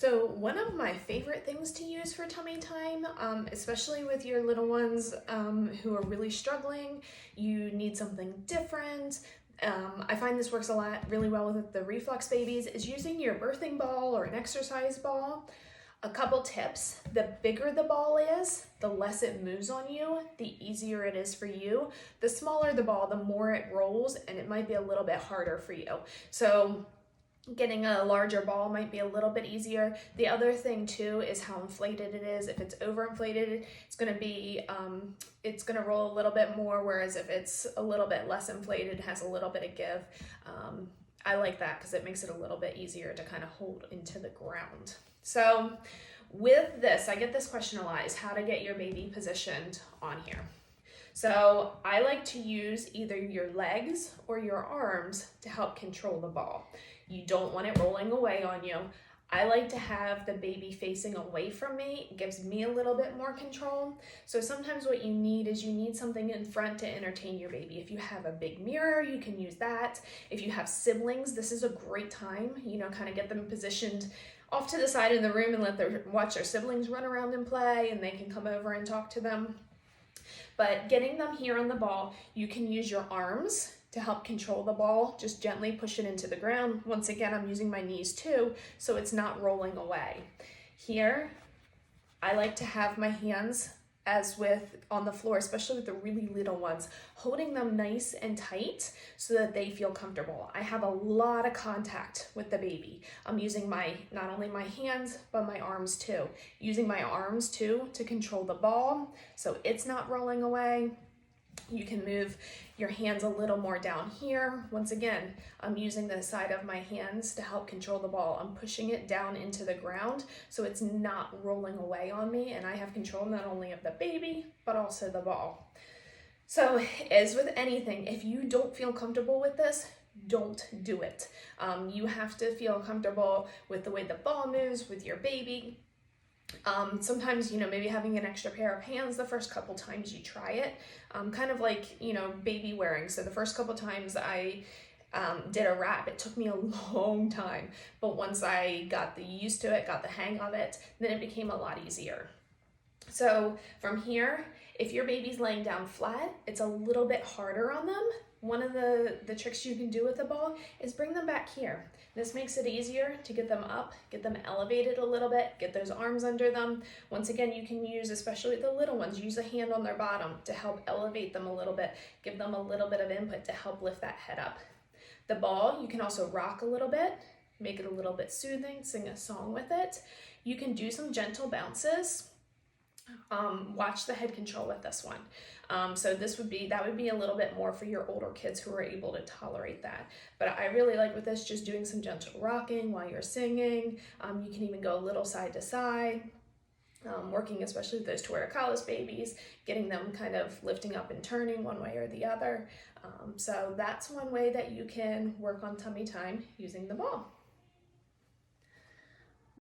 So one of my favorite things to use for tummy time, especially with your little ones who are really struggling, you need something different. I find this works really well with the reflux babies, is using your birthing ball or an exercise ball. A couple tips: the bigger the ball is, the less it moves on you, the easier it is for you. The smaller the ball, the more it rolls, and it might be a little bit harder for you. So getting a larger ball might be a little bit easier. The other thing too is how inflated it is. If it's overinflated, it's gonna roll a little bit more, whereas if it's a little bit less inflated, has a little bit of give. I like that because it makes it a little bit easier to kind of hold into the ground. So with this, I get this question a lot, is how to get your baby positioned on here. So I like to use either your legs or your arms to help control the ball. You don't want it rolling away on you. I like to have the baby facing away from me. It gives me a little bit more control. So sometimes what you need is something in front to entertain your baby. If you have a big mirror, you can use that. If you have siblings, this is a great time, kind of get them positioned off to the side of the room and watch their siblings run around and play, and they can come over and talk to them. But getting them here on the ball, you can use your arms to help control the ball. Just gently push it into the ground. Once again, I'm using my knees too, so it's not rolling away. Here, I like to have my hands on the floor, especially with the really little ones, holding them nice and tight so that they feel comfortable. I have a lot of contact with the baby. I'm using not only my hands, but my arms too. Using my arms too to control the ball so it's not rolling away. You can move your hands a little more down here. Once again, I'm using the side of my hands to help control the ball. I'm pushing it down into the ground so it's not rolling away on me, and I have control not only of the baby, but also the ball. So as with anything, if you don't feel comfortable with this, don't do it. You have to feel comfortable with the way the ball moves with your baby. Sometimes, maybe having an extra pair of hands the first couple times you try it, kind of like, baby wearing. So the first couple times I did a wrap, it took me a long time, but once I got used to it, got the hang of it, then it became a lot easier. So from here, if your baby's laying down flat, it's a little bit harder on them. One of the tricks you can do with the ball is bring them back here. This makes it easier to get them up, get them elevated a little bit, get those arms under them. Once again, you can use, especially the little ones, use a hand on their bottom to help elevate them a little bit, give them a little bit of input to help lift that head up. The ball, you can also rock a little bit, make it a little bit soothing, sing a song with it. You can do some gentle bounces. Watch the head control with this one. So that would be a little bit more for your older kids who are able to tolerate that. But I really like with this, just doing some gentle rocking while you're singing. You can even go a little side to side, working especially with those torticollis babies, getting them kind of lifting up and turning one way or the other. So that's one way that you can work on tummy time using the ball.